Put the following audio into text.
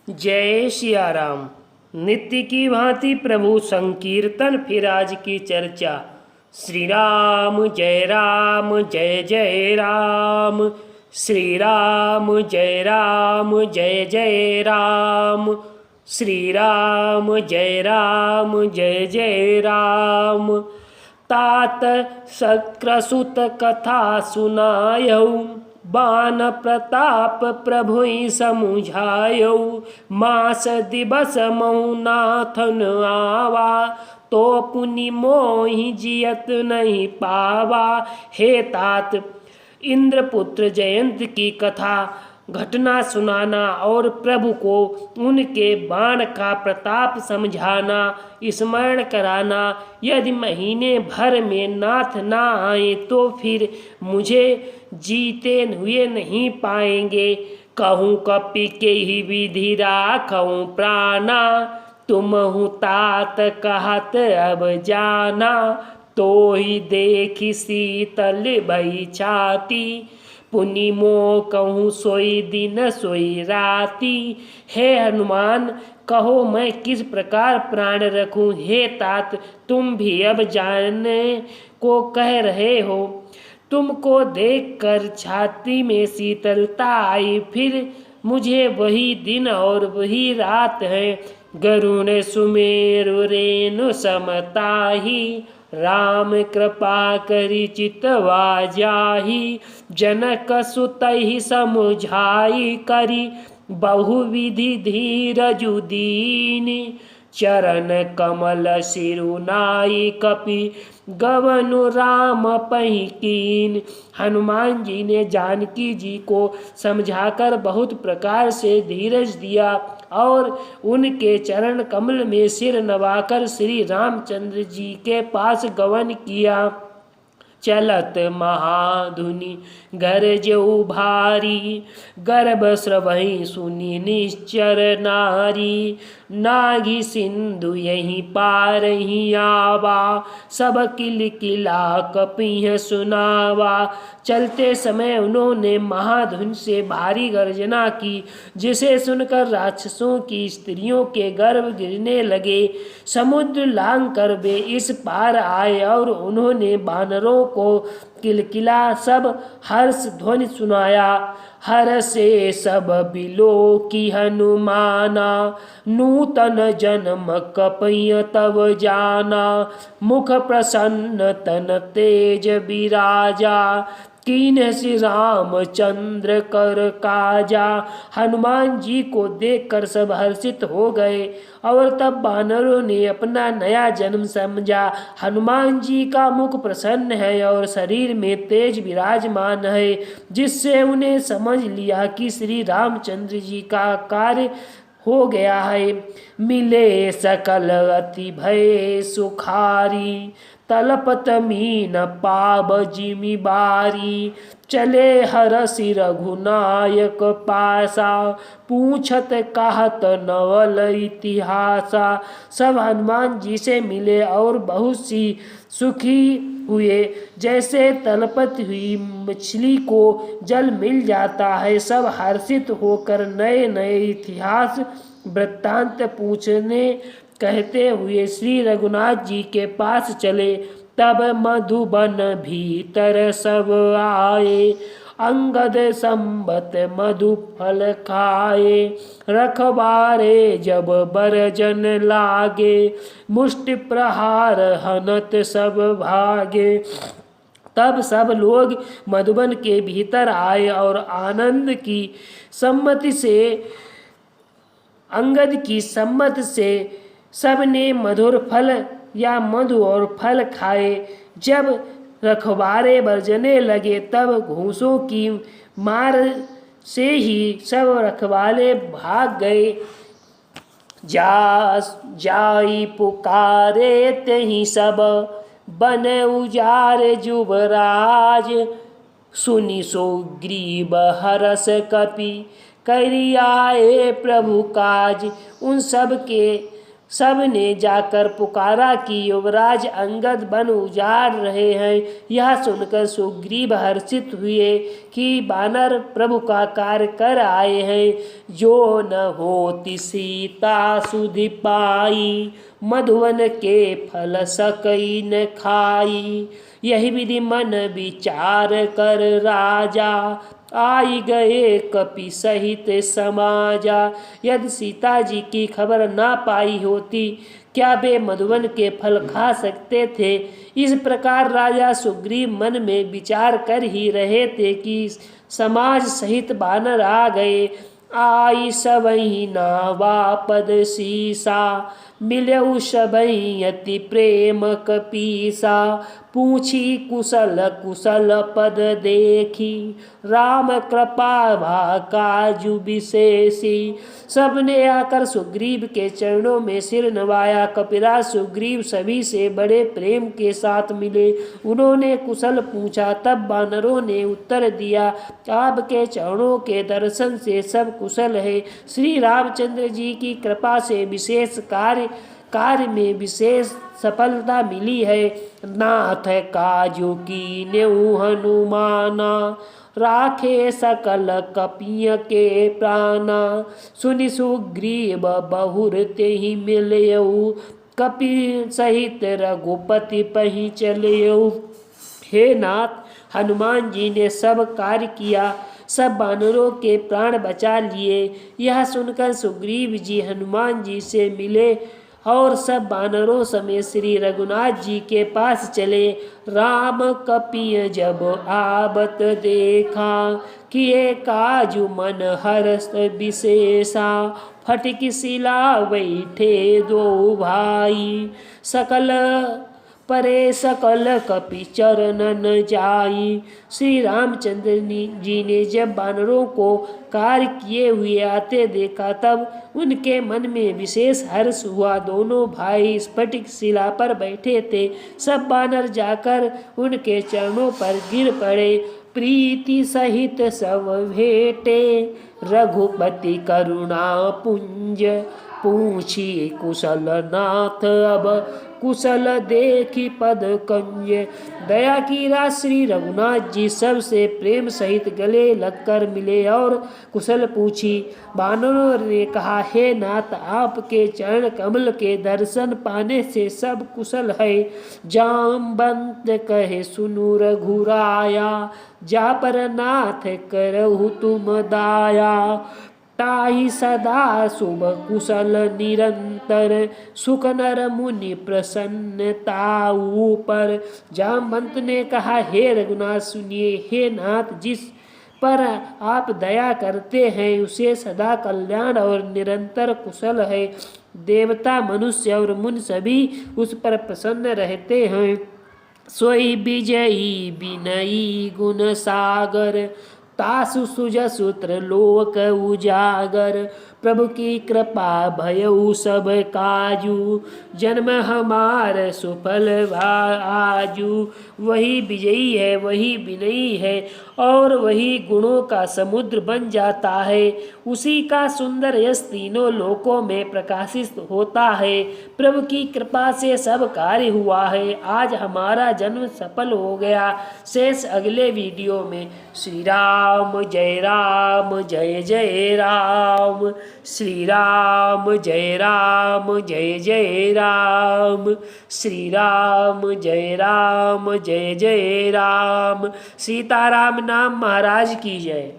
जय सिया राम। नित्य की भांति प्रभु संकीर्तन फिर आज की चर्चा। श्री राम जय जय राम। श्री राम जय जय राम। श्री राम जय जय राम। तात सक्रसुत कथा सुनायौ, बान प्रताप प्रभुई समुझायो। मास दिवस मऊनाथन आवा, तो पुनि मोहि जियत नहीं पावा। हे तात, इंद्रपुत्र जयंत की कथा घटना सुनाना और प्रभु को उनके बाण का प्रताप समझाना, स्मरण कराना। यदि महीने भर में नाथ ना आए तो फिर मुझे जीते हुए नहीं पाएंगे। कहूँ कपि के ही विधि राखऊँ प्राणा, तुमहु तात कहत अब जाना। तो ही देखी शीतल भई छाती, पुनि मोह कहूँ सोई दिन सोई राती। हे हनुमान, कहो मैं किस प्रकार प्राण रखूं। हे तात, तुम भी अब जानने को कह रहे हो। तुमको देखकर छाती में शीतलता आई। फिर मुझे वही दिन और वही रात है। गरुण सुमेरु रेणु समताही, राम कृपा करि चितवा जाहि। जनक सुतहि समुझाई करी, बहुविधि धीरजु दीन। चरण कमल सिरुनाई कपि, गवनु राम पहि कीन। हनुमान जी ने जानकी जी को समझाकर बहुत प्रकार से धीरज दिया और उनके चरण कमल में सिर नवाकर श्री रामचंद्र जी के पास गमन किया। चलत महाधुनि गरजऊ भारी, गर्भ स्रवहि सुनि निश्चर नारी। नागी सिंधु यहीं पारहि आवा, सब किल किला कपिह सुनावा। चलते समय उन्होंने महाधुन से भारी गर्जना की, जिसे सुनकर राक्षसों की स्त्रियों के गर्भ गिरने लगे। समुद्र लांग कर वे इस पार आए और उन्होंने बानरों को किलकिला सब हर्ष ध्वनि सुनाया। हर से सब बिलो की हनुमाना, नूतन जन्म कपय तब जाना। मुख प्रसन्न तन तेज विराजा, कीन्ह श्री रामचंद्र कर काजा। हनुमान जी को देखकर सब हर्षित हो गए और तब वानरों ने अपना नया जन्म समझा। हनुमान जी का मुख प्रसन्न है और शरीर में तेज विराजमान है, जिससे उन्हें समझ लिया कि श्री रामचंद्र जी का कार्य हो गया है। मिले सकल अति भय सुखारी, तलपत मीन पाब जिमि बारी। चले हरसि रघुनायक पासा, पूछत कहत नवल इतिहासा। सब हनुमान जी से मिले और बहुत सी सुखी हुए, जैसे तलपत हुई मछली को जल मिल जाता है। सब हर्षित होकर नए नए इतिहास वृत्तांत पूछने कहते हुए श्री रघुनाथ जी के पास चले। तब मधुबन भीतर सब आए, अंगद संबत मधु फल खाए। रखबारे जब बरजन लागे, मुष्टि प्रहार हनत सब भागे। तब सब लोग मधुबन के भीतर आए और आनंद की सम्मति से, अंगद की सम्मत से सबने मधुर फल या मधु और फल खाए। जब रखवारे बरजने लगे तब घूसों की मार से ही सब रखवाले भाग गए। जाई पुकारे तहि सब, बन उजार जुबराज। सुनि सुग्रीव हरस कपि, करियाए प्रभु काज। उन सब के सब ने जाकर पुकारा कि युवराज अंगद वन उजाड़ रहे हैं। यह सुनकर सुग्रीव हर्षित हुए कि वानर प्रभु का कार्य कर आए हैं। जो न होती सीता सुधि पाई, मधुवन के फल सकई न खाई। यही विधि मन विचार कर राजा, आई गए कपि सहित समाजा। यदि सीता जी की खबर ना पाई होती, क्या वे मधुवन के फल खा सकते थे। इस प्रकार राजा सुग्रीव मन में विचार कर ही रहे थे कि समाज सहित वानर आ गए। आई सबई नावा पद सीसा, मिलऊ सबई अति प्रेम कपीसा। पूछी कुशल कुशल पद देखी, राम कृपा भा काजु विशेषी। सबने आकर सुग्रीव के चरणों में सिर नवाया। कपिराज सुग्रीव सभी से बड़े प्रेम के साथ मिले। उन्होंने कुशल पूछा। तब वानरों ने उत्तर दिया, आपके चरणों के दर्शन से सब कुशल है। श्री रामचंद्र जी की कृपा से विशेष कार्य में विशेष सफलता मिली है। नाथ काजू की नेऊ हनुमाना, राखे सकल कपिय के प्राणा। सुनि सुग्रीव बहुर तेहि मिलयऊ, कपि सहित रघुपति पहि चलयऊ। हे नाथ, हनुमान जी ने सब कार्य किया, सब वानरों के प्राण बचा लिए। यह सुनकर सुग्रीव जी हनुमान जी से मिले और सब वानरों समेत श्री रघुनाथ जी के पास चले। राम कपिय जब आबत देखा, किए काजु मन हर्ष विशेषा। फटिक शिला बैठे दो भाई, सकल परे सकल कपि चरणन जाई। श्री रामचंद्र जी ने जब वानरों को कार्य किए हुए आते देखा, तब उनके मन में विशेष हर्ष हुआ। दोनों भाई स्फटिक शिला पर बैठे थे। सब वानर जाकर उनके चरणों पर गिर पड़े। प्रीति सहित सब भेटे, रघुपति करुणा पुंज। पूछी कुशल नाथ अब, कुशल देखी पद कंज। दया की राज श्री रघुनाथ जी सबसे प्रेम सहित गले लगकर मिले और कुशल पूछी। वानरों ने कहा, हे नाथ, आपके चरण कमल के दर्शन पाने से सब कुशल है। जामवंत कहे सुनु रघुराया, जा पर नाथ करहु तुम दाया। ताहि सदा शुभ कुशल निरंतर, सुख नर मुनि प्रसन्नता ऊपर। जामवंत ने कहा, हे रघुनाथ सुनिए। हे नाथ, जिस पर आप दया करते हैं उसे सदा कल्याण और निरंतर कुशल है। देवता मनुष्य और मुनि सभी उस पर प्रसन्न रहते हैं। सोई विजयी विनयी गुण सागर, तासु सुजसु त्रिलोक उजागर। प्रभु की कृपा भयउ सब काजू, जन्म हमार सुफल आजू। वही विजयी है, वही विनयी है और वही गुणों का समुद्र बन जाता है। उसी का सुंदर यश तीनों लोकों में प्रकाशित होता है। प्रभु की कृपा से सब कार्य हुआ है। आज हमारा जन्म सफल हो गया। शेष अगले वीडियो में। श्री राम जय राम जय जय राम। श्री राम जय राम जय जय राम। श्री राम जय राम जय जय राम। सीताराम नाम महाराज की जय।